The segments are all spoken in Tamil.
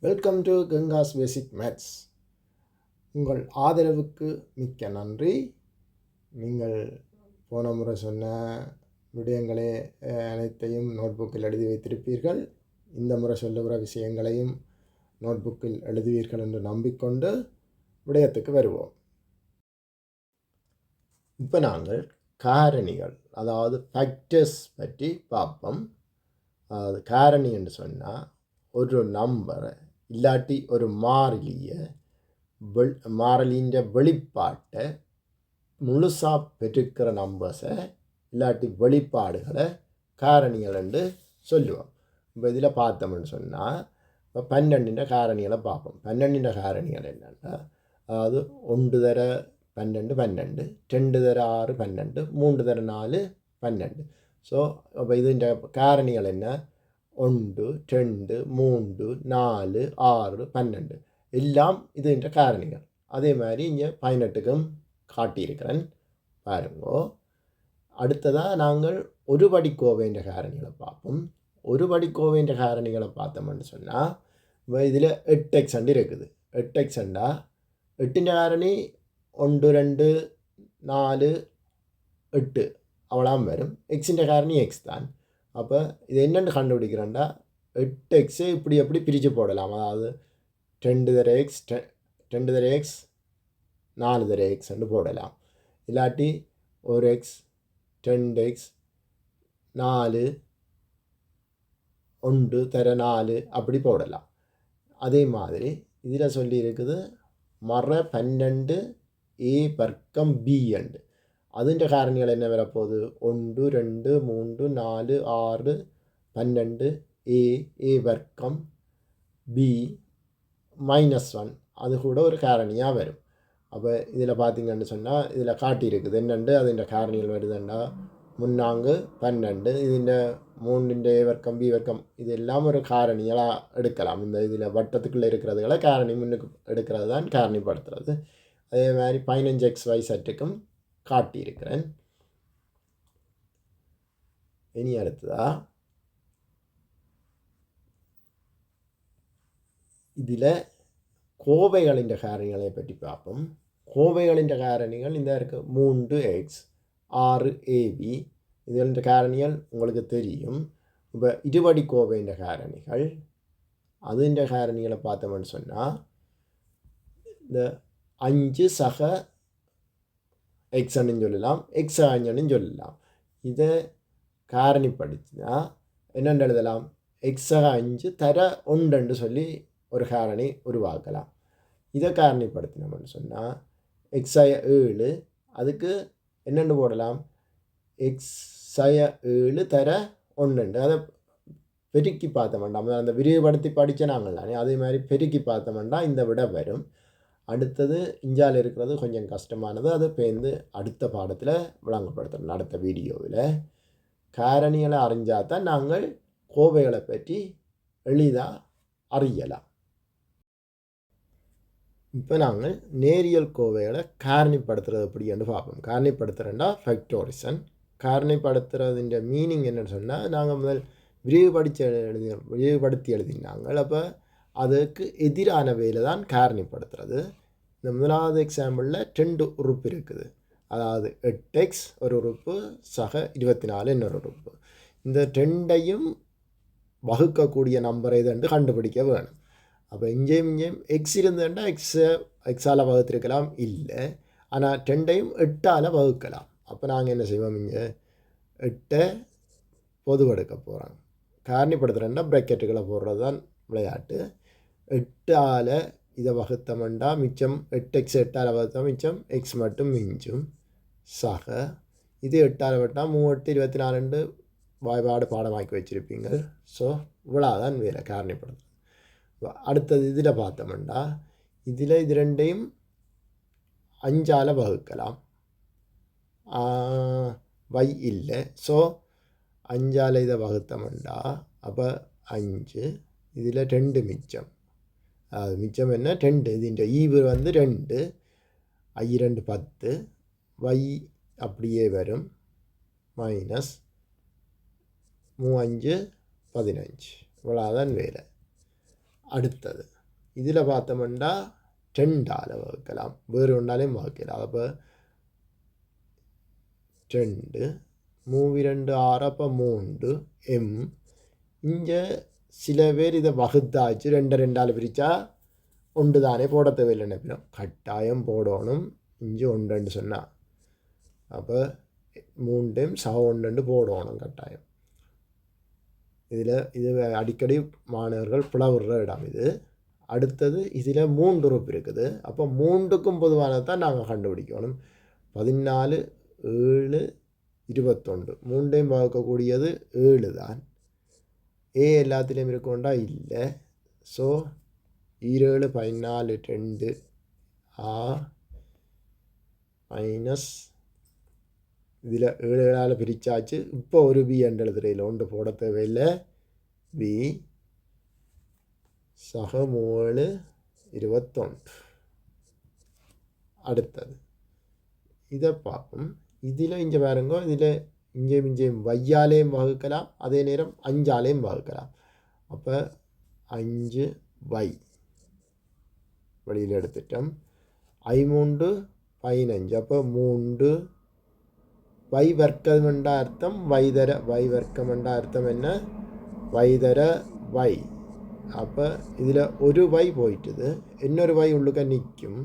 Welcome to Gangas basic maths. உங்கள் ஆதரவுக்கு மிக்க நன்றி. நீங்கள் போன முறை சொன்ன விடயங்களை அனைத்தையும் நோட்புக்கில் எழுதி வைத்திருப்பீர்கள். இந்த முறை சொல்லுகிற விஷயங்களையும் நோட்புக்கில் எழுதுவீர்கள் என்று நம்பிக்கொண்டு விடயத்துக்கு வருவோம். இப்போ நாங்கள் காரணிகள், அதாவது ஃபேக்டர்ஸ் பற்றி பார்ப்போம். அதாவது காரணி என்று சொன்னால் ஒரு நம்பரை இல்லாட்டி ஒரு மாறிலின்ற வெளிப்பாட்டை முழுசாக பெற்றுக்கிற நம்பர்ஸை இல்லாட்டி வெளிப்பாடுகளை காரணிகள் என்று சொல்லுவோம். இப்போ இதில் பார்த்தோம்னு சொன்னால் இப்போ 12 காரணிகளை பார்ப்போம். 12 காரணிகள் என்னென்னா, அதாவது 1 தர 12 12, 2 தர 6 12, 3 தர 4 12. ஸோ அப்போ இதுன்ற காரணிகள் என்ன? 1 2 3 4 6 12 எல்லாம் இதுன்ற காரணிகள். அதே மாதிரி இங்கே 18க்கும் காட்டியிருக்கிறேன் பாருங்கோ. அடுத்ததாக நாங்கள் ஒரு படிக்கோவைன்ற காரணிகளை பார்ப்போம். ஒரு படிக்கோவைன்ற காரணிகளை பார்த்தோம்னு சொன்னால் இப்போ இதில் 8x இருக்குது. 8x 8ன்ற காரணி 1 2 4 8 அவ்வளோ வரும். எக்ஸின்ற காரணி எக்ஸ் தான். அப்போ இது என்னென்னு கண்டுபிடிக்கிறேன்டா, 8x இப்படி எப்படி பிரித்து போடலாம். அதாவது 2 தர எக்ஸ் 2 தர எக்ஸ் 4 தர எக்ஸ்ன்னு போடலாம். இல்லாட்டி ஒரு எக்ஸ் 2x 4 1 தர 4 அப்படி போடலாம். அதே மாதிரி இதில் சொல்லி இருக்குது மற 12 a வர்க்கம் b அண்டு. அதுன்ற காரணிகள் என்ன வரப்போகுது? 1 2 3 4 6 12 a வர்க்கம் b -1 அது கூட ஒரு காரணியாக வரும். அப்போ இதில் பார்த்திங்கன்னு சொன்னால் இதில் காட்டியிருக்குது என்னென்று அதுன்ற காரணிகள் வருதுன்னா, முன்னாங்கு 12 இதுன்ற 3 a வர்க்கம் b வர்க்கம் இது எல்லாம் ஒரு காரணிகளாக எடுக்கலாம். இந்த இதில் வட்டத்துக்குள்ளே இருக்கிறதுகளை காரணி முன்னுக்கு எடுக்கிறது தான் காரணிப்படுத்துறது. அதே மாதிரி 15xy செட்டுக்கும் காட்டியிருக்கிறேன். இனி அடுத்ததா இதில் கோவைகளின் காரணிகளை பற்றி பார்ப்போம். கோவைகளின் காரணிகள் இந்த இருக்குது 3x 6ab இதுகளின் காரணிகள் உங்களுக்கு தெரியும். இப்போ இருபடி கோவையின் காரணிகள் அதுன்ற காரணிகளை பார்த்தோம்னு சொன்னால் இந்த 5 சக எக்ஸ்ன்னு சொல்லலாம், எக்ஸ் அஞ்சன்னு சொல்லலாம். இதை காரணிப்படுத்தினா என்னென்று எழுதலாம்? எக்ஸக 5 தர 1 சொல்லி ஒரு காரணி உருவாக்கலாம். இதை காரணிப்படுத்தினோம்னு சொன்னால் எக்ஸய 7 அதுக்கு என்னென்று போடலாம்? எக்ஸய 7 தர 1. அதை பெருக்கி பார்த்த வேண்டாம், அந்த விரிவுபடுத்தி படித்த நாங்கள் தானே, அதே மாதிரி பெருக்கி பார்த்த வேண்டாம், இந்த விட வரும். அடுத்தது இஞ்சால் இருக்கிறது கொஞ்சம் கஷ்டமானது, அது பேர்ந்து அடுத்த பாடத்தில் விளங்கப்படுத்தணும். அடுத்த வீடியோவில் காரணிகளை அறிஞ்சால் தான் நாங்கள் கோவைகளை பற்றி எளிதாக அறியலாம். இப்போ நாங்கள் நேரியல் கோவைகளை காரணிப்படுத்துறது எப்படின்னு பார்ப்போம். காரணிப்படுத்துகிறேன்டா ஃபேக்டோரிசன். காரணிப்படுத்துறதுன்ற மீனிங் என்னென்னு சொன்னால், நாங்கள் முதல் விரிவுபடுத்தி எழுதினாங்கள். அப்போ அதுக்கு எதிரான வேலை தான் காரணிப்படுத்துறது. இந்த முதலாவது எக்ஸாம்பிளில் 2 உறுப்பு இருக்குது. அதாவது 8x ஒரு உறுப்பு சக 24 இன்னொரு உறுப்பு. இந்த 2ஐயும் வகுக்கக்கூடிய நம்பரை இதுன்னு கண்டுபிடிக்க வேணும். அப்போ இங்கேயும் எக்ஸ் இருந்ததுன்னா எக்ஸால் வகுத்திருக்கலாம், இல்லை. ஆனால் 2ஐயும் 8ஆல் வகுக்கலாம். அப்போ நாங்கள் என்ன செய்வோம்? இங்கே 8 பொதுவெடுக்க போகிறோம். காரணிப்படுத்துகிறேன்னா ப்ராக்கெட்டுகளை போடுறது தான் விளையாட்டு. 8ஆல் இதை வகுத்தமெண்டா மிச்சம் 8x 8ஆல் வகுத்தா மிச்சம் எக்ஸ் மட்டும் மிஞ்சும் சக இது 8ஆல் வட்டால் 3 8 24 வாய்பாடு பாடமாக்கி வச்சுருப்பீங்க. ஸோ இவ்வளோதான் வேலை காரணிப்படுத்துறது. அடுத்தது இதில் பார்த்தோம்னா இதில் இது 2ஐயும் 5ஆல் வகுக்கலாம், y இல்லை. ஸோ 5ஆல் இதை வகுத்தோம்னா அப்போ 5 இதில் 2 மிச்சம். அது மிச்சம் என்ன? 2. இதுன்ற ஈவு வந்து 2, I 2 10, y அப்படியே வரும் -3 5 15. இவ்வளோதான் வேலை. அடுத்தது இதில் பார்த்தோம்னா 2ஆல் வகுக்கலாம், வேறு ஒன்றாலையும் வகுக்கலாம். அப்போ 2 2 6 அப்போ 3 எம். இங்கே சில பேர் இதை வகுத்தாச்சு 2ஆல் பிரித்தா ஒன்று தானே போட தேவையில்லை நினைப்பினோம், கட்டாயம் போடணும். இங்கே 1 சொன்னால் அப்போ 3 சக 1 போடணும் கட்டாயம். இது அடிக்கடி மாணவர்கள் பிளவுற இடம் இது. அடுத்தது இதில் 3 உறுப்பு இருக்குது. அப்போ 3க்கும் பொதுவானது தான் நாங்கள் கண்டுபிடிக்கணும். 14 7 21 3ஐயும் பார்க்கக்கூடியது 7 தான். எல்லாத்துலேயும் இருக்கோண்டா இல்லை. ஸோ 7 14 2 ஆ மைனஸ் இதில் 7ஆல் பிரித்தாச்சு. இப்போ ஒரு பி என்ற எழுதுறையில் ஒன்று போட தேவையில்லை. பி சக 7 21. அடுத்தது இதை பார்ப்போம். இதில் இங்கே பாருங்க, இதில் இங்கேயும் வையாலேயும் வகுக்கலாம், அதே நேரம் 5ஆலேயும் வகுக்கலாம். அப்போ 5 வை வெளியில் எடுத்துட்டோம். 3 15. அப்போ 3 வை வர்க்கம் என்ற அர்த்தம் வைதர வை வர்க்கம் என்ற அர்த்தம் என்ன, வைதர வை. அப்போ இதில் ஒரு வை போயிட்டுது, இன்னொரு வை உள்ளுக்க நிற்கும்.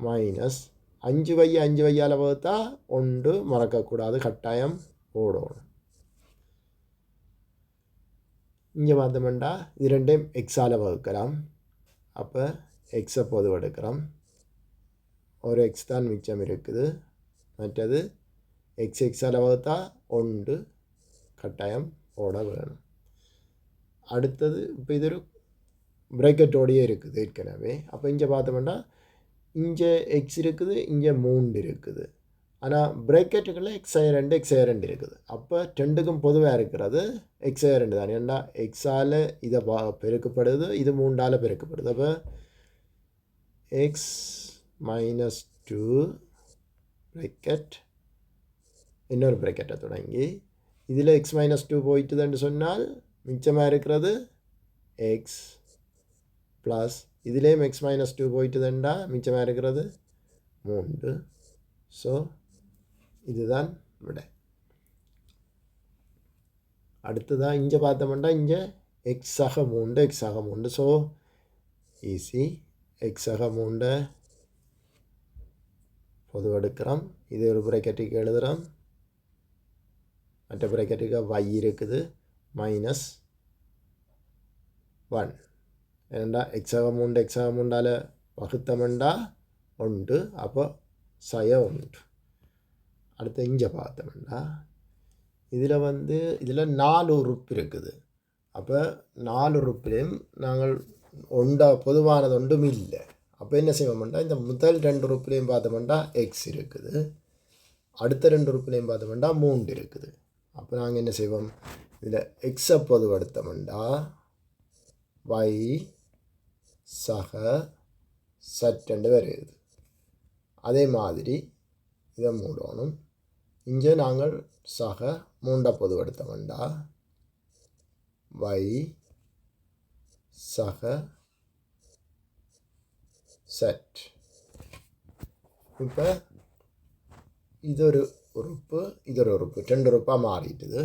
மைனஸ் 5 வை 5 வையால் வகுத்தா 1 மறக்கக்கூடாது, கட்டாயம் போடணும். இங்கே பார்த்தோம்னா இது 2ஐயும் எக்ஸால் வகுக்கலாம். அப்போ எக்ஸை பொதுவு எடுக்கிறோம். ஒரு எக்ஸ் தான் மிச்சம் இருக்குது, மற்றது எக்ஸால் வகுத்தா 1 கட்டாயம் போட வேணும். அடுத்தது இப்போ இது ஒரு பிரேக்கெட்டோடையே இருக்குது ஏற்கனவே. அப்போ இங்கே பார்த்தோம்னா இங்கே எக்ஸ் இருக்குது, இங்கே 3 இருக்குது. ஆனால் பிரேக்கெட்டுகளில் x2 x2 இருக்குது. அப்போ 2க்கும் பொதுவாக இருக்கிறது x2 தான். ஏன்னா எக்ஸால் இதை பெருக்கப்படுது, இது 3ஆல் பெருக்கப்படுது. அப்போ எக்ஸ் மைனஸ் 2 பிரேக்கெட் இன்னொரு பிரேக்கெட்டை தொடங்கி இதில் எக்ஸ் மைனஸ் 2 போயிட்டுதுன்னு சொன்னால் மிச்சமாக இருக்கிறது எக்ஸ் ப்ளஸ் இதுலேயும் எக்ஸ் மைனஸ் 2 போயிட்டுதுண்டா மிச்சமாக இருக்கிறது 3. ஸோ இதுதான் விட. அடுத்ததான் இங்கே பார்த்தோம்னா இங்கே எக்ஸாக 3. So easy. எக்ஸாக 3 பொது எடுக்கிறோம். இது ஒரு பிரேக்கெட்டுக்கு எழுதுகிறோம், மற்ற பிரேக்கெட்டுக்கு y இருக்குது மைனஸ் 1. ஏன்னா எக்ஸாக 3ஆல் வகுத்தமெண்டா 1. அப்போ சய 1. அடுத்து இங்கே பார்த்தோம்னா இதில் 4 உறுப்பு இருக்குது. அப்போ 4 உறுப்புலையும் நாங்கள் பொதுவானது ஒன்றும் இல்லை. அப்போ என்ன செய்வோம்னா இந்த முதல் 2 உறுப்புலையும் பார்த்தோம்னா எக்ஸ் இருக்குது, அடுத்த 2 உறுப்புலையும் பார்த்தோம்னா 3 இருக்குது. அப்போ நாங்கள் என்ன செய்வோம், இதில் எக்ஸை பொதுவடுத்தோம்னா y சக சட் வருது. அதே மாதிரி இதை மூடணும். இங்கே நாங்கள் சக 3 பொதுவடுத்தோம்னா y சக செட். இப்போ இதொரு உறுப்பு இதொரு உறுப்பு 2 உறுப்பாக மாறிட்டுது.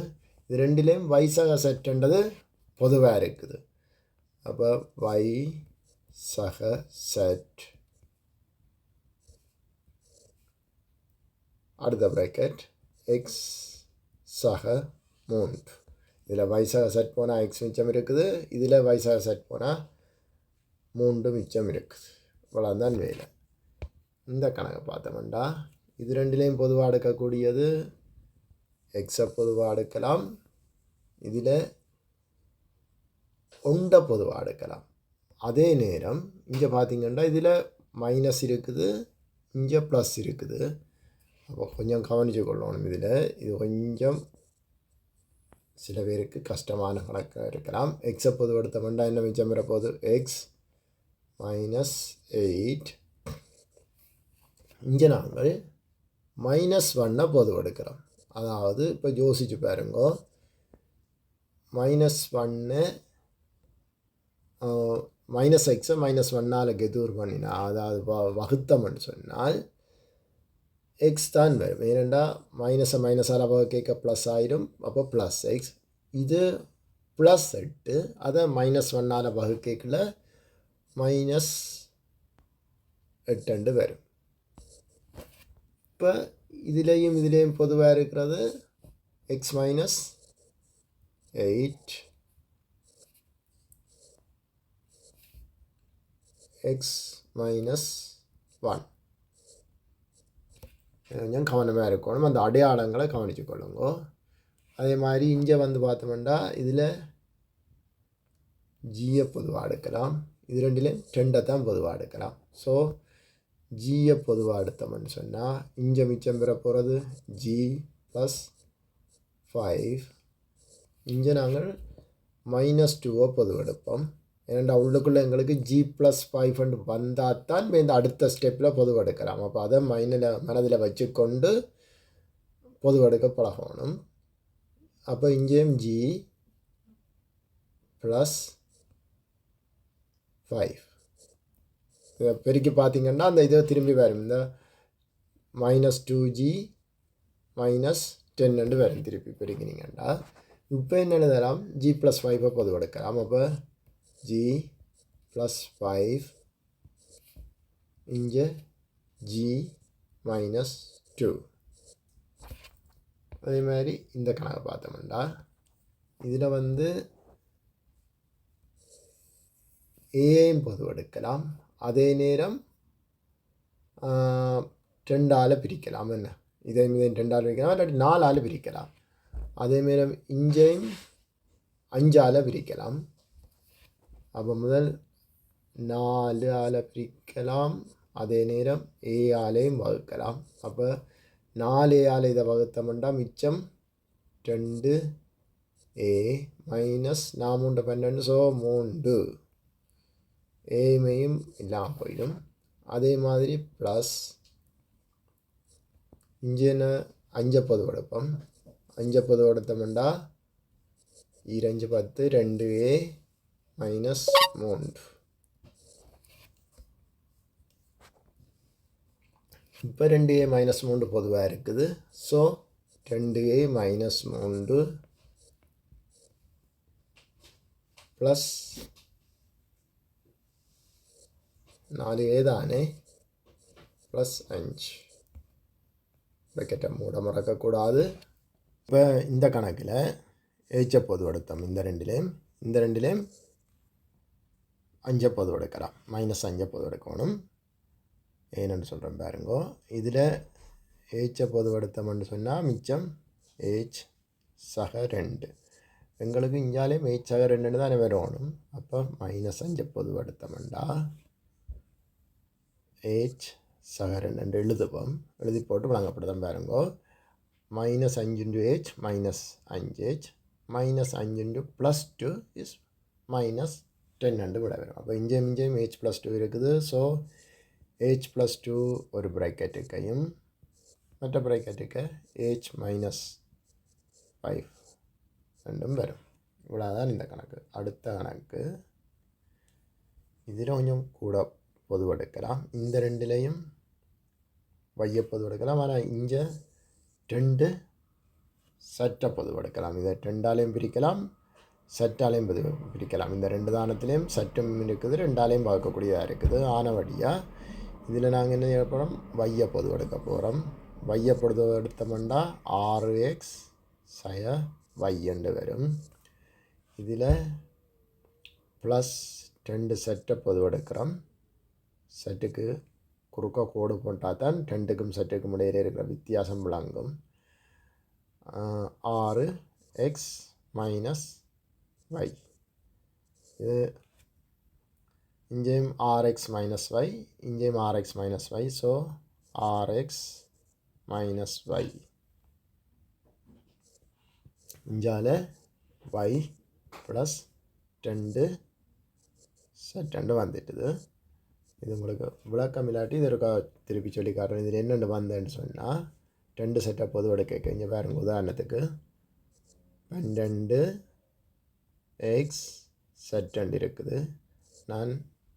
இது ரெண்டிலையும் y சக செட்ன்றது பொதுவாக இருக்குது. அப்போ y சக செட் அடுத்த ப்ராக்கெட் எக்ஸ் சக 3. இதில் y சக செட் போனால் எக்ஸ் மிச்சம் இருக்குது, இதில் y சக செட் போனால் 3 மிச்சம் இருக்குது. இவ்வளோதான் வேலை. இந்த கணக்கை பார்த்தோம்னா இது ரெண்டுலேயும் பொதுவாக எடுக்கக்கூடியது எக்ஸை பொதுவாக எடுக்கலாம், இதில் 1 பொதுவாக எடுக்கலாம். அதே நேரம் இங்கே பார்த்திங்கன்னா இதில் மைனஸ் இருக்குது, இங்கே ப்ளஸ் இருக்குது. அப்போ கொஞ்சம் கவனித்து கொள்ளணும். இதில் இது கொஞ்சம் சில பேருக்கு கஷ்டமான கணக்காக இருக்கலாம். எக்ஸை பொதுவடுத்தோம்னா என்ன மிச்சம் வரப்போகுது, எக்ஸ் மைனஸ் 8. இங்கே நாங்கள் -1 பொதுவெடுக்கிறோம். அதாவது இப்போ யோசிச்சு பாருங்க, -1 மைனஸ் எக்ஸை -1 கெதூர் பண்ணினா அதாவது வகுத்தம்னு சொன்னால் எக்ஸ் தான் வரும். ஏனெண்டா மைனஸால் வகுக்க ப்ளஸ் ஆயிடும். அப்போ ப்ளஸ் எக்ஸ். இது +8 அதை -1 வகுக்கல -8 வரும். இப்போ இதிலேயும் பொதுவாக இருக்கிறது x - 8 x - 1 கொஞ்சம் கவனமாக இருக்கணும். அந்த அடையாளங்களை கவனித்து கொள்ளுங்க. அதே மாதிரி இங்கே பார்த்தோம்னா இதில் ஜியை பொதுவாக எடுக்கலாம். இது ரெண்டிலையும் 2 தான் பொதுவாக எடுக்கலாம். ஸோ ஜியை பொதுவாக எடுத்தோம்னு சொன்னால் இங்கே மிச்சம் பெற போகிறது ஜி + 5. இங்கே நாங்கள் -2 பொதுவாக எடுப்போம். ஏன்னா உள்ளுக்குள்ளே எங்களுக்கு ஜி + 5 வந்தால் தான் இந்த அடுத்த ஸ்டெப்பில் பொதுவாக எடுக்கலாம். அப்போ அதை மனதில் வச்சுக்கொண்டு பொதுவாக எடுக்க பழகணும். அப்போ இங்கேயும் ஜி + 5 இதை பெருக்கி பார்த்தீங்கன்னா அந்த இதை திரும்பி வரும். இந்த -2g - 10 வரும் திருப்பி பெருக்கினீங்கன்னா. இப்போ என்ன எழுதலாம்? ஜி + 5 பொதுவாக எடுக்கலாம். அப்போ ஜி + 5 இங்கே ஜி - 2. அதே மாதிரி இந்த கணக்கை பார்த்தோம்னா இதில் ஏயும் பொதுவாக எடுக்கலாம். அதே நேரம் 2ஆல் பிரிக்கலாம். என்ன இதையும் 2ஆல் பிரிக்கலாம், இல்லாட்டி 4ஆல் பிரிக்கலாம். அதே நேரம் இங்கேயும் 5ஆல் பிரிக்கலாம். அப்போ முதல் 4ஆல் பிரிக்கலாம். அதே நேரம் ஏஆலையும் வகுக்கலாம். அப்போ 4ஆல் இதை வகுத்தோம்னா மிச்சம் 2a மைனஸ் 4 12 ஸோ 3 ஏமையும் இல்லாமல் போயிடும். அதே மாதிரி ப்ளஸ் இங்கே 5 பொதுவாக எடுப்போம். 5 பொதுவாக எடுத்தோம்னா 2 10 2a மைனஸ் 3. இப்போ 2a மைனஸ் 3 பொதுவாக இருக்குது. So 2a minus 3 plus 4a தானே ப்ளஸ் 5. பக்கெட்டை மூட மறக்கக்கூடாது. இப்போ இந்த கணக்கில் ஏச்சை பொது எடுத்தோம். இந்த ரெண்டுலேயும் 5 பொது எடுக்கலாம். -5 பொது எடுக்கணும். ஏன்னு சொல்கிறேன் பாருங்கோ. இதில் ஏச்சை பொது எடுத்தோம்னு சொன்னால் மிச்சம் h - 2. எங்களுக்கு இங்காலேயும் h - 2 தானே வரணும். அப்போ -5 பொது எடுத்தோம்னா h - 2 எழுதுவோம். எழுதி போட்டு வழங்கப்படுதான் பாருங்கோ. -5 × h -5h -5 + 2 இஸ் -10 விட வரும். அப்போ இங்கேயும் h + 2 இருக்குது. ஸோ h + 2 ஒரு ப்ராக்கெட்டுக்கையும் மற்ற ப்ராக்கெட்டுக்கு h - 5 ரெண்டும் வரும். இவ்வளோதான் இந்த கணக்கு. அடுத்த கணக்கு இதில் கொஞ்சம் கூட பொது எடுக்கலாம். இந்த ரெண்டுலேயும் வைய பொது எடுக்கலாம். ஆனால் இங்கே 2 சட்ட பொது எடுக்கலாம். இதை 2ஆலையும் பிரிக்கலாம், சட்டாலையும் பிரிக்கலாம். இந்த 2 தானத்துலேயும் சட்டம் இருக்குது, 2ஆலையும் பார்க்கக்கூடியதாக இருக்குது. ஆனவடியாக இதில் நாங்கள் என்ன செய்ய போகிறோம்? வைய பொது எடுக்க போகிறோம். வைய பொது எடுத்தோம்னா 6x - y வரும். இதில் +2 சட்டை பொது எடுக்கிறோம். செட்டுக்கு குறுக்க கோடு போட்டால் தான் 2க்கும் செட்டுக்கும் இடையிலே இருக்கிற வித்தியாசம் விளங்கும். 6x - y. இது இங்கேயும் 6x - y, இங்கேயும் 6x - y. So 6x - y. இஞ்சால y + 2 2 வந்துட்டுது. இது உங்களுக்கு விளக்கம் இல்லாட்டி இது இருக்கா திருப்பி சொல்லி காட்டுறேன். இதில் என்னென்னு வந்தேன்னு சொன்னால் 2 செட்டை பொது எடுக்க இங்கே பாருங்க. உதாரணத்துக்கு 12x 2 இருக்குது. நான்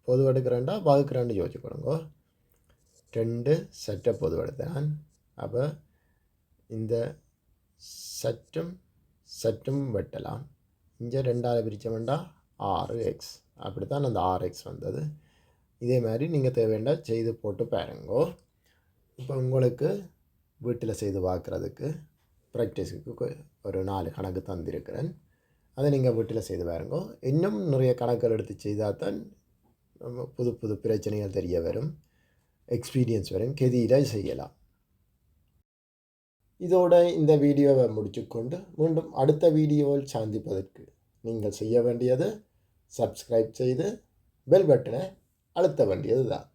பொதுவு எடுக்கிறேன்டா வகுக்கிறேன்னு யோசிச்சுக்கொடுங்கோ. 2 சட்டை பொதுவு எடுத்தேன். அப்போ இந்த சற்றும் வெட்டலாம். இங்கே 2ஆல் பிரித்தோம்னா 6x. அப்படித்தான் அந்த 6x வந்தது. இதே மாதிரி நீங்கள் தேவைன்னா செய்து போட்டு பாருங்கோ. இப்போ உங்களுக்கு வீட்டில் செய்து பார்க்குறதுக்கு ப்ராக்டிஸுக்கு ஒரு 4 கணக்கு தந்திருக்கிறேன். அதை நீங்கள் வீட்டில் செய்து பாருங்கோ. இன்னும் நிறைய கணக்குகள் எடுத்து செய்தால் தான் புது புது பிரச்சனைகள் தெரிய வரும், எக்ஸ்பீரியன்ஸ் வரும், கெதியில் செய்யலாம். இதோட இந்த வீடியோவை முடிச்சுக்கொண்டு மீண்டும் அடுத்த வீடியோவில் சந்திப்பதற்கு நீங்கள் செய்ய வேண்டியது சப்ஸ்கிரைப் செய்து பெல் பட்டனை அழுத்த வேண்டியது தான்.